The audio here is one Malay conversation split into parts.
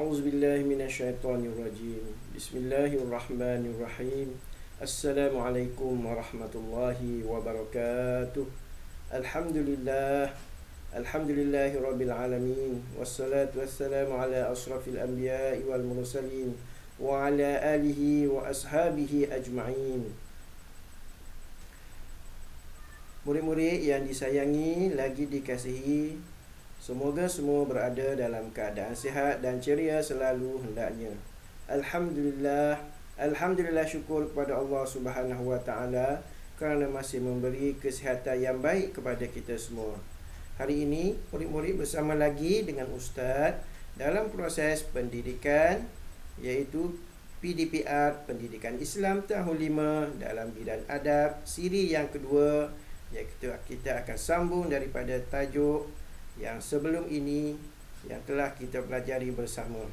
A'udzubillahi minasyaitonirrajim. Bismillahirrahmanirrahim. Assalamualaikum warahmatullahi wabarakatuh. Alhamdulillah. Alhamdulillahi rabbil alamin. Wassalatu wassalamu ala asrafil anbiya'i wal mursalin wa ala alihi wa ashabihi ajma'in. Murid-murid yang disayangi lagi dikasihi, semoga semua berada dalam keadaan sihat dan ceria selalu hendaknya. Alhamdulillah, alhamdulillah, syukur kepada Allah Subhanahu wa taala kerana masih memberi kesihatan yang baik kepada kita semua. Hari ini murid-murid bersama lagi dengan ustaz dalam proses pendidikan, iaitu PDPR, Pendidikan Islam tahun 5 dalam bidang adab, siri yang kedua, iaitu kita akan sambung daripada tajuk yang sebelum ini yang telah kita pelajari bersama.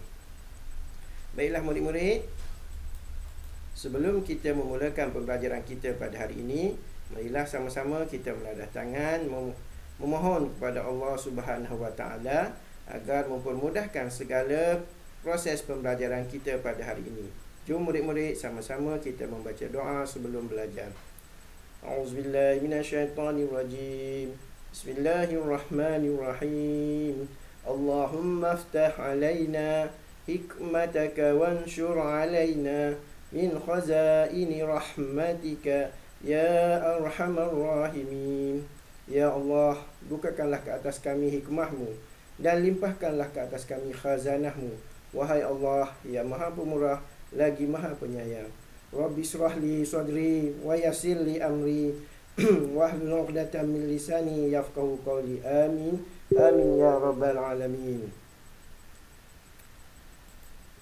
Baiklah murid-murid, sebelum kita memulakan pembelajaran kita pada hari ini, marilah sama-sama kita meladah tangan memohon kepada Allah Subhanahu wa taala agar mempermudahkan segala proses pembelajaran kita pada hari ini. Jom murid-murid sama-sama kita membaca doa sebelum belajar. A'udzubillahi minasyaitonirrajim. Bismillahirrahmanirrahim. Allahumma aftah alaina hikmataka wanshur alaina min khazaini rahmatika ya arhamar rahimin. Ya Allah, bukakanlah ke atas kami hikmahmu dan limpahkanlah ke atas kami khazanahmu. Wahai Allah yang maha pemurah lagi maha penyayang. Rabbi shrah li sadri wa yassir li amri wahlul 'uqdatam min lisani yafqahu qawli. Amin. Amin ya rabbal alamin.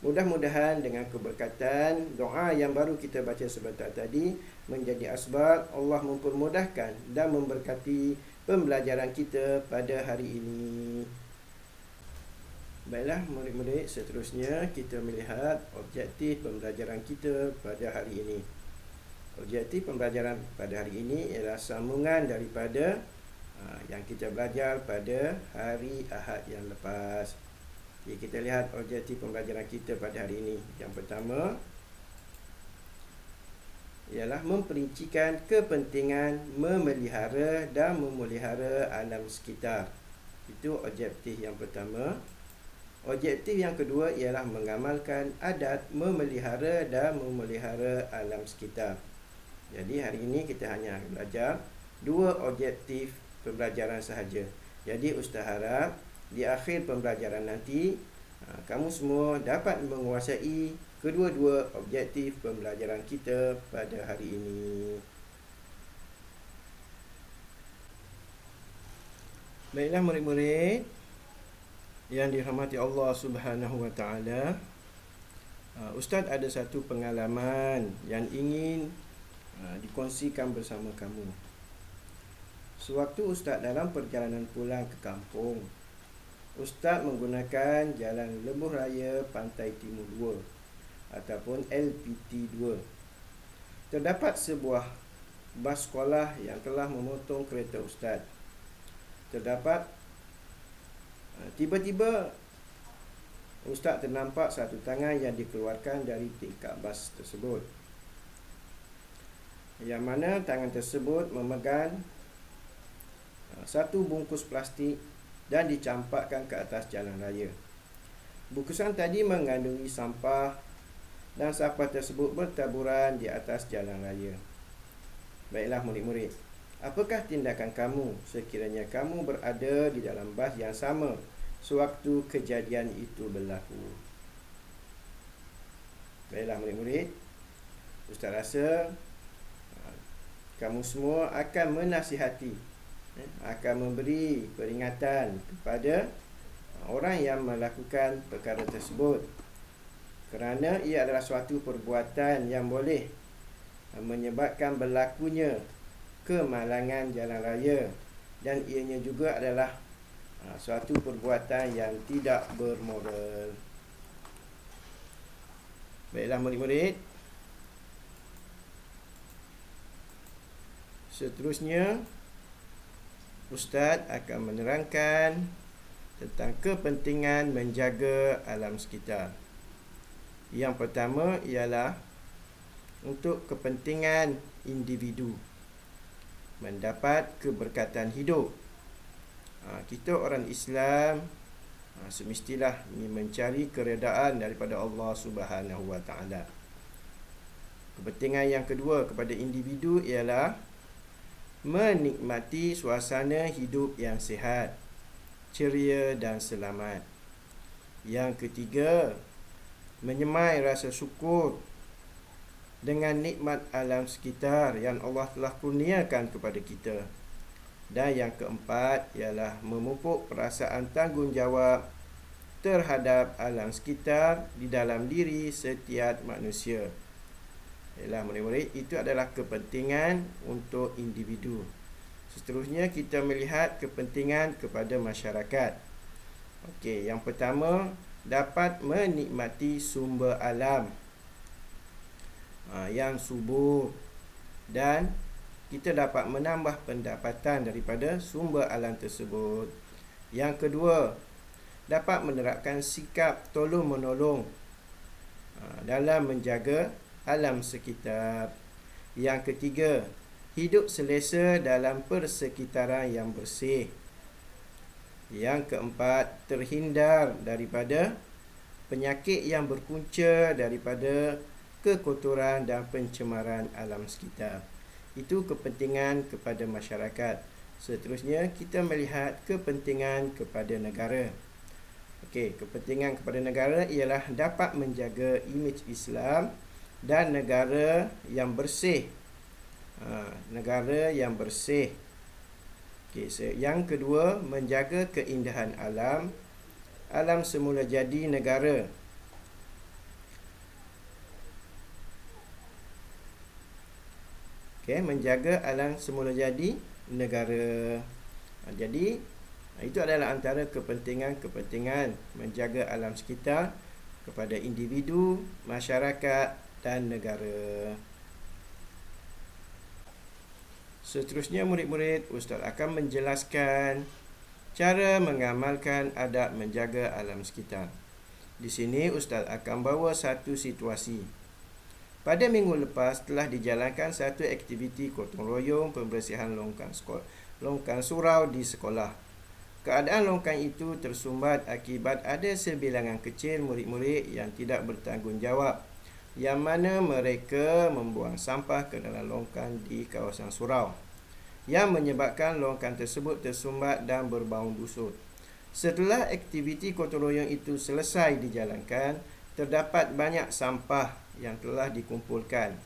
Mudah-mudahan dengan keberkatan doa yang baru kita baca sebentar tadi menjadi asbab Allah mempermudahkan dan memberkati pembelajaran kita pada hari ini. Baiklah murid-murid, seterusnya kita melihat objektif pembelajaran kita pada hari ini. Objektif pembelajaran pada hari ini ialah sambungan daripada yang kita belajar pada hari Ahad yang lepas. Jadi kita lihat objektif pembelajaran kita pada hari ini. Yang pertama ialah memperincikan kepentingan memelihara dan memelihara alam sekitar. Itu objektif yang pertama. Objektif yang kedua ialah mengamalkan adat memelihara dan memelihara alam sekitar. Jadi hari ini kita hanya belajar dua objektif pembelajaran sahaja. Jadi ustaz harap di akhir pembelajaran nanti kamu semua dapat menguasai kedua-dua objektif pembelajaran kita pada hari ini. Baiklah murid-murid yang dirahmati Allah Subhanahu wa taala, ustaz ada satu pengalaman yang ingin dikongsikan bersama kamu. Sewaktu ustaz dalam perjalanan pulang ke kampung, ustaz menggunakan Jalan Lebuh Raya Pantai Timur 2 ataupun LPT 2. Terdapat sebuah bas sekolah yang telah memotong kereta ustaz. Tiba-tiba ustaz ternampak satu tangan yang dikeluarkan dari tingkap bas tersebut, yang mana tangan tersebut memegang satu bungkus plastik dan dicampakkan ke atas jalan raya. Bungkusan tadi mengandungi sampah dan sampah tersebut bertaburan di atas jalan raya. Baiklah murid-murid, apakah tindakan kamu sekiranya kamu berada di dalam bas yang sama sewaktu kejadian itu berlaku? Baiklah murid-murid, ustaz rasa kamu semua akan menasihati, akan memberi peringatan kepada orang yang melakukan perkara tersebut, kerana ia adalah suatu perbuatan yang boleh menyebabkan berlakunya kemalangan jalan raya, dan ianya juga adalah suatu perbuatan yang tidak bermoral. Baiklah murid-murid, seterusnya ustaz akan menerangkan tentang kepentingan menjaga alam sekitar. Yang pertama ialah untuk kepentingan individu mendapat keberkatan hidup. Kita orang Islam semestilah mencari keredaan daripada Allah Subhanahu Wa Taala. Kepentingan yang kedua kepada individu ialah menikmati suasana hidup yang sihat, ceria dan selamat. Yang ketiga, menyemai rasa syukur dengan nikmat alam sekitar yang Allah telah kurniakan kepada kita. Dan yang keempat ialah memupuk perasaan tanggungjawab terhadap alam sekitar di dalam diri setiap manusia. Ialah murid-murid, itu adalah kepentingan untuk individu. Seterusnya kita melihat kepentingan kepada masyarakat. Okey, yang pertama, dapat menikmati sumber alam yang subur, dan kita dapat menambah pendapatan daripada sumber alam tersebut. Yang kedua, dapat menerapkan sikap tolong-menolong dalam menjaga alam sekitar. Yang ketiga, hidup selesa dalam persekitaran yang bersih. Yang keempat, terhindar daripada penyakit yang berpunca daripada kekotoran dan pencemaran alam sekitar. Itu kepentingan kepada masyarakat. Seterusnya kita melihat kepentingan kepada negara. Okey, kepentingan kepada negara ialah dapat menjaga imej Islam dan negara yang bersih. Negara yang bersih. Okey, yang kedua, menjaga keindahan alam. Alam semula jadi negara. Okey, menjaga alam semula jadi negara. Jadi itu adalah antara kepentingan-kepentingan menjaga alam sekitar kepada individu, masyarakat dan negara. Seterusnya murid-murid, Ustaz akan menjelaskan cara mengamalkan adab menjaga alam sekitar. Di sini Ustaz akan bawa satu situasi. Pada minggu lepas telah dijalankan satu aktiviti gotong royong pembersihan longkang surau di sekolah. Keadaan longkang itu tersumbat akibat ada sebilangan kecil murid-murid yang tidak bertanggungjawab, yang mana mereka membuang sampah ke dalam longkang di kawasan surau, yang menyebabkan longkang tersebut tersumbat dan berbau busuk. Setelah aktiviti gotong royong itu selesai dijalankan, terdapat banyak sampah yang telah dikumpulkan.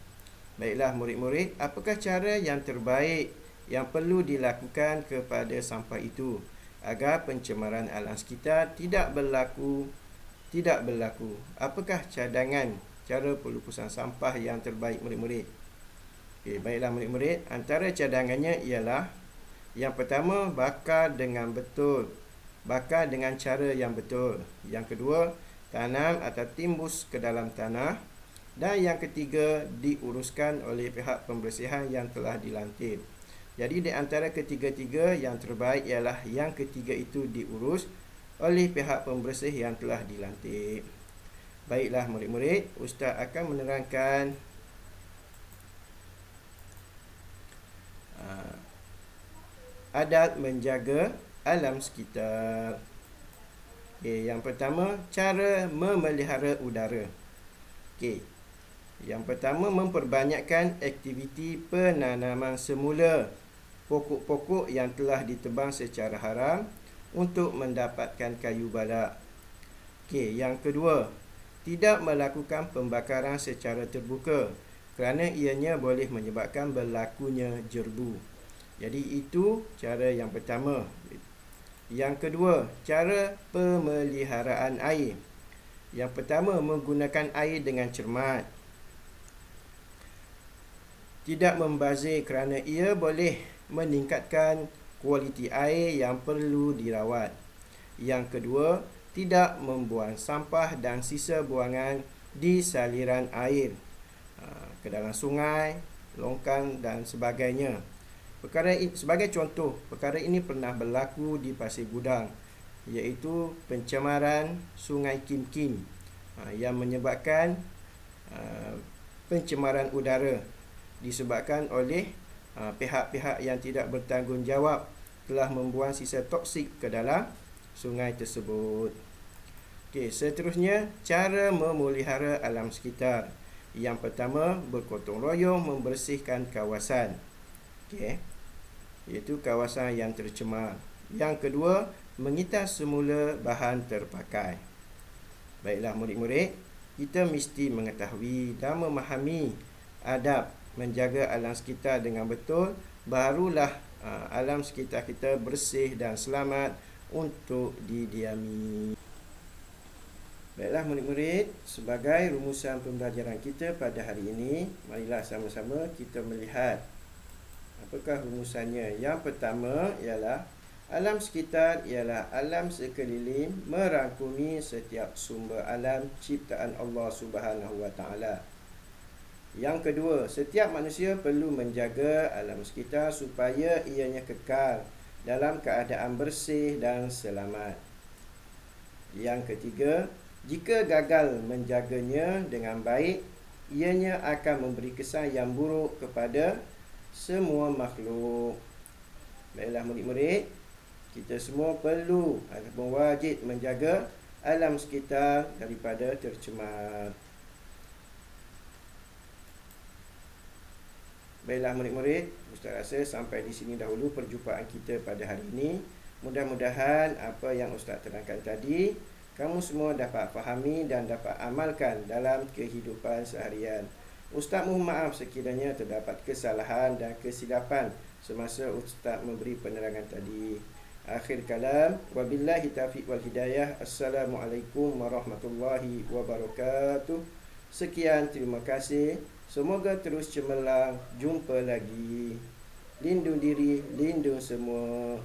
Baiklah murid-murid, apakah cara yang terbaik yang perlu dilakukan kepada sampah itu agar pencemaran alam sekitar tidak berlaku? Apakah cadangan cara pelupusan sampah yang terbaik murid-murid? Okey, baiklah murid-murid, antara cadangannya ialah yang pertama, bakar dengan betul. Bakar dengan cara yang betul. Yang kedua, tanam atau timbus ke dalam tanah. Dan yang ketiga, diuruskan oleh pihak pembersihan yang telah dilantik. Jadi di antara ketiga-tiga, yang terbaik ialah yang ketiga itu diurus oleh pihak pembersih yang telah dilantik. Baiklah murid-murid, Ustaz akan menerangkan adab menjaga alam sekitar. Okey, yang pertama, cara memelihara udara. Okey, yang pertama, memperbanyakkan aktiviti penanaman semula pokok-pokok yang telah ditebang secara haram untuk mendapatkan kayu balak. Okey, yang kedua, tidak melakukan pembakaran secara terbuka kerana ianya boleh menyebabkan berlakunya jerbu. Jadi itu cara yang pertama. Yang kedua, cara pemeliharaan air. Yang pertama, menggunakan air dengan cermat. Tidak membazir kerana ia boleh meningkatkan kualiti air yang perlu dirawat. Yang kedua, tidak membuang sampah dan sisa buangan di saliran air, ke dalam sungai, longkang dan sebagainya. Sebagai contoh, perkara ini pernah berlaku di Pasir Gudang. iaitu pencemaran Sungai Kim Kim yang menyebabkan pencemaran udara disebabkan oleh pihak-pihak yang tidak bertanggungjawab telah membuang sisa toksik ke dalam sungai tersebut. Okey, seterusnya cara memelihara alam sekitar. Yang pertama, bergotong royong membersihkan kawasan. Okey, iaitu kawasan yang tercemar. Yang kedua, mengitas semula bahan terpakai. Baiklah murid-murid, kita mesti mengetahui dan memahami adab menjaga alam sekitar dengan betul, barulah alam sekitar kita bersih dan selamat untuk didiami. Baiklah murid-murid, sebagai rumusan pembelajaran kita pada hari ini, marilah sama-sama kita melihat apakah rumusannya. Yang pertama ialah alam sekitar ialah alam sekeliling merangkumi setiap sumber alam ciptaan Allah Subhanahu Wa Taala. Yang kedua, setiap manusia perlu menjaga alam sekitar supaya ianya kekal dalam keadaan bersih dan selamat. Yang ketiga, jika gagal menjaganya dengan baik, ianya akan memberi kesan yang buruk kepada semua makhluk. Baiklah murid-murid, kita semua perlu ataupun wajib menjaga alam sekitar daripada tercemar. Baiklah murid-murid, Ustaz rasa sampai di sini dahulu perjumpaan kita pada hari ini. Mudah-mudahan apa yang Ustaz terangkan tadi kamu semua dapat fahami dan dapat amalkan dalam kehidupan seharian. Ustaz mohon maaf sekiranya terdapat kesalahan dan kesilapan semasa Ustaz memberi penerangan tadi. Akhir kalam, wabillahi taufiq wal hidayah. Assalamualaikum warahmatullahi wabarakatuh. Sekian, terima kasih. Semoga terus cemerlang. Jumpa lagi. Lindung diri, lindung semua.